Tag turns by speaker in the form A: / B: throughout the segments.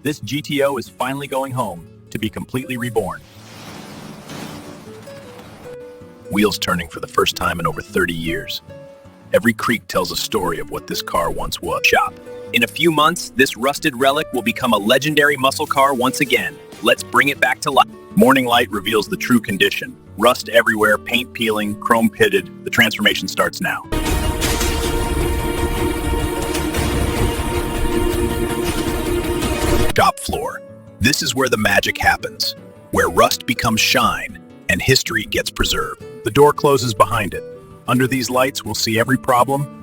A: This GTO is finally going home to be completely reborn. Wheels turning for the first time in over 30 years. Every creak tells a story of what this car once was. Shop. In a few months, this rusted relic will become a legendary muscle car once again. Let's bring it back to life. Morning light reveals the true condition. Rust everywhere, paint peeling, chrome pitted. The transformation starts now. Shop floor. This is where the magic happens, where rust becomes shine and history gets preserved. The door closes behind it. Under these lights, we'll see every problem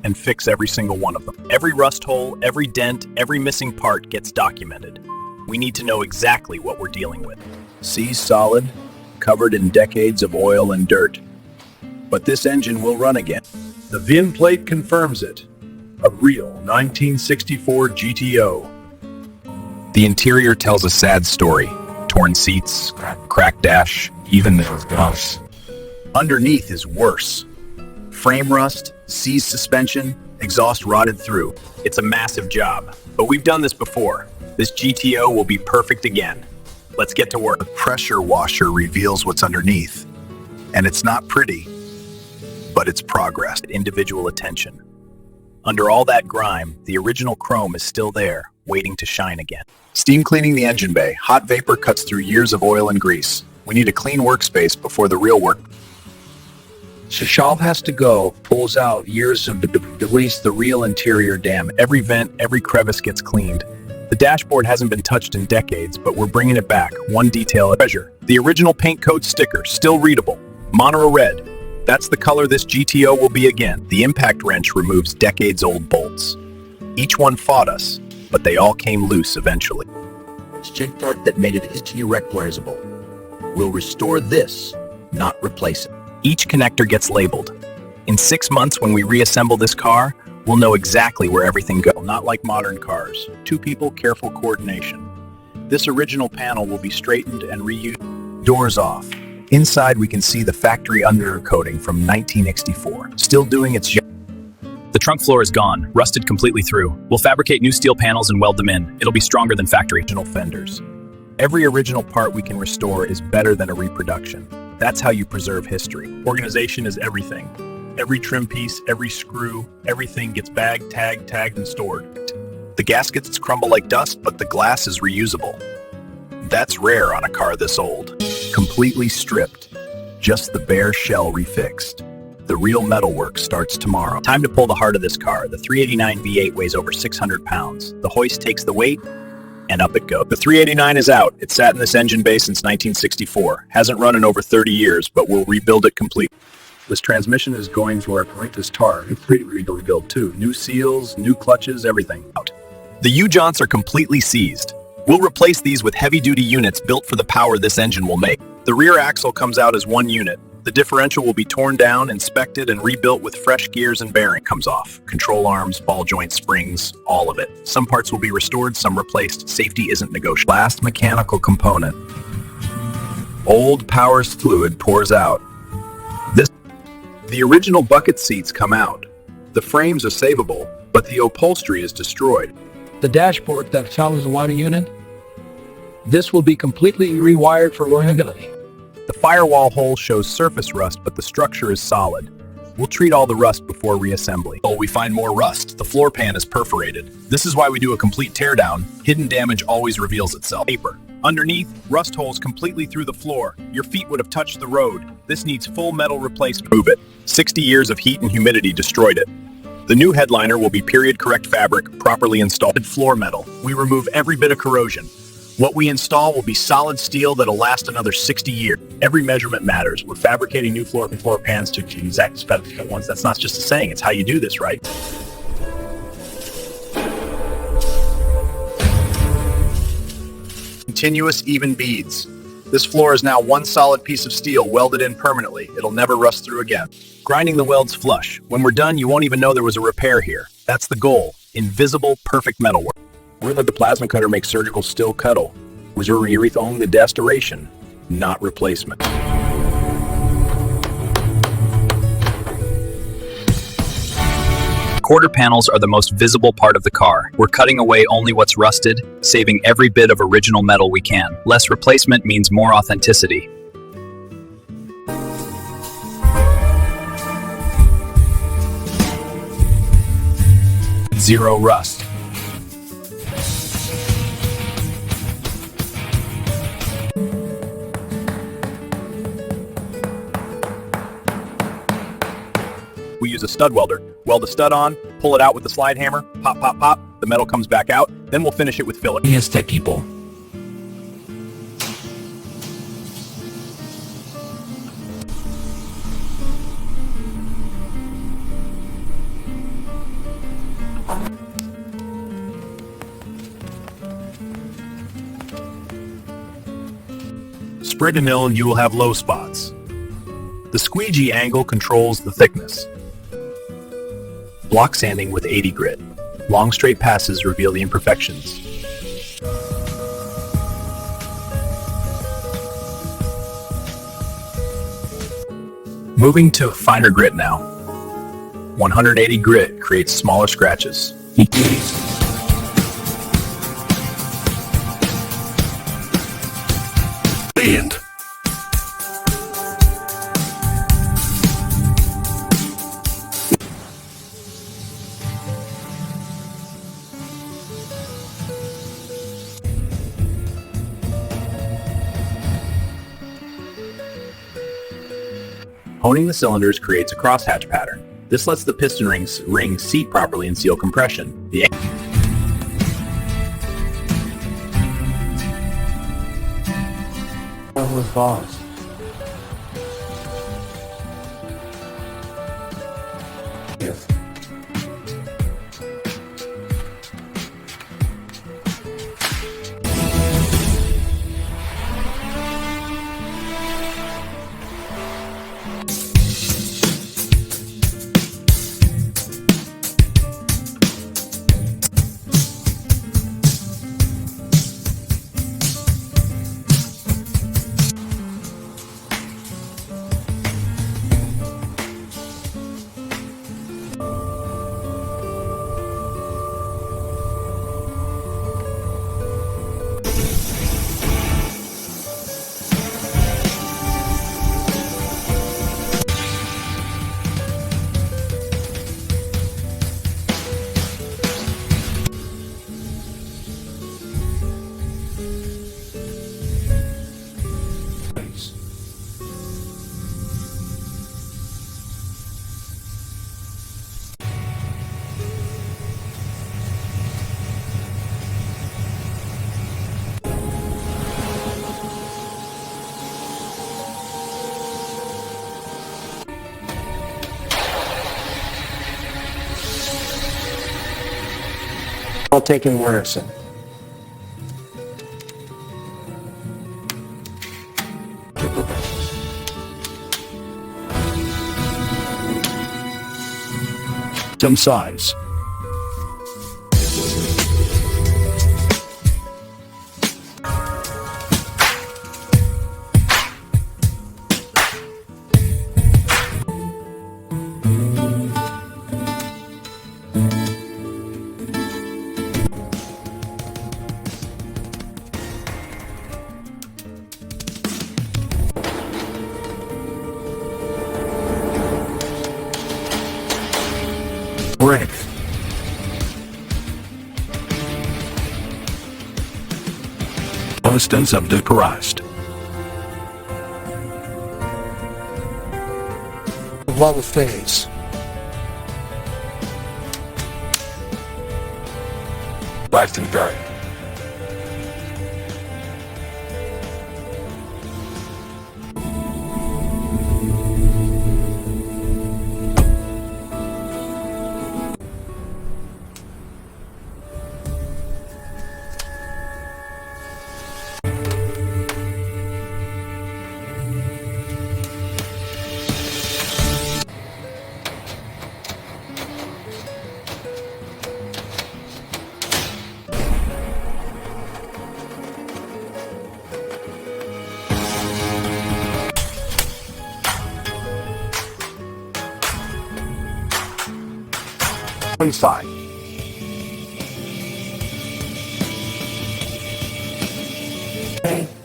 A: and fix every single one of them. Every rust hole, every dent, every missing part gets documented. We need to know exactly what we're dealing with. Seas solid, covered in decades of oil and dirt. But this engine will run again.
B: The VIN plate confirms it. A real 1964 GTO.
A: The interior tells a sad story. Torn seats, cracked dash, even the glass. Underneath is worse. Frame rust, seized suspension, exhaust rotted through. It's a massive job, but we've done this before. This GTO will be perfect again. Let's get to work.
C: The pressure washer reveals what's underneath, and it's not pretty, but it's progress.
A: Individual attention. Under all that grime, the original chrome is still there, waiting to shine again.
C: Steam cleaning the engine bay. Hot vapor cuts through years of oil and grease. We need a clean workspace before the real work.
B: Shashal has to go, pulls out years of release the real interior damage.
A: Every vent, every crevice gets cleaned. The dashboard hasn't been touched in decades, but we're bringing it back, one detail at a treasure. The original paint code sticker, still readable. Monero red. That's the color this GTO will be again. The impact wrench removes decades-old bolts. Each one fought us, but they all came loose eventually.
D: Stick part that made it history recognizable. We'll restore this, not replace it.
A: Each connector gets labeled. In 6 months, when we reassemble this car, we'll know exactly where everything goes. Not like modern cars. 2 people, careful coordination. This original panel will be straightened and reused. Doors off. Inside, we can see the factory undercoating from 1964, still doing its job. The trunk floor is gone, rusted completely through. We'll fabricate new steel panels and weld them in. It'll be stronger than factory. Original fenders. Every original part we can restore is better than a reproduction. That's how you preserve history. Organization is everything. Every trim piece, every screw, everything gets bagged, tagged, and stored. The gaskets crumble like dust, but the glass is reusable. That's rare on a car this old. Completely stripped. Just the bare shell refixed. The real metalwork starts tomorrow. Time to pull the heart of this car. The 389 V8 weighs over 600 pounds. The hoist takes the weight, and up it goes. The 389 is out. It sat in this engine bay since 1964. Hasn't run in over 30 years, but we'll rebuild it completely.
B: This transmission is going for a pointless tar. Completely rebuilt too. New seals, new clutches, everything.
A: The U-joints are completely seized. We'll replace these with heavy-duty units built for the power this engine will make. The rear axle comes out as one unit. The differential will be torn down, inspected, and rebuilt with fresh gears and bearing. Comes off. Control arms, ball joints, springs, all of it. Some parts will be restored, some replaced. Safety isn't negotiable.
C: Last mechanical component. Old power's fluid pours out.
B: The original bucket seats come out. The frames are savable, but the upholstery is destroyed. The dashboard that follows the water unit, this will be completely rewired for reliability.
A: The firewall hole shows surface rust, but the structure is solid. We'll treat all the rust before reassembly. Oh, we find more rust. The floor pan is perforated. This is why we do a complete teardown. Hidden damage always reveals itself. Paper. Underneath, rust holes completely through the floor. Your feet would have touched the road. This needs full metal replacement. Move it. 60 years of heat and humidity destroyed it. The new headliner will be period-correct fabric, properly installed. Floor metal. We remove every bit of corrosion. What we install will be solid steel that'll last another 60 years. Every measurement matters. We're fabricating new floor pans to exact specific ones. That's not just a saying, it's how you do this, right?
C: Continuous even beads. This floor is now one solid piece of steel welded in permanently. It'll never rust through again.
A: Grinding the welds flush. When we're done, you won't even know there was a repair here. That's the goal. Invisible, perfect metalwork. We're the plasma cutter makes surgical still cuttle. We're only the restoration, not replacement. quarter panels are the most visible part of the car. We're cutting away only what's rusted, saving every bit of original metal we can. Less replacement means more authenticity.
B: Zero rust.
A: We use a stud welder. Weld the stud on, pull it out with the slide hammer, pop, pop, pop, the metal comes back out, then we'll finish it with filler.
B: Yes, tech people.
C: Spread and mill and you will have low spots. The squeegee angle controls the thickness.
A: Block sanding with 80 grit. Long straight passes reveal the imperfections. Moving to finer grit now. 180 grit creates smaller scratches.
C: And
A: Honing the cylinders creates a crosshatch pattern. This lets the piston rings seat properly and seal compression.
B: With balls. Yes. All taken Warrison.
C: some size. Brick. Instance of the crust.
B: Level phase.
C: Last and very.
B: inside.
E: Okay.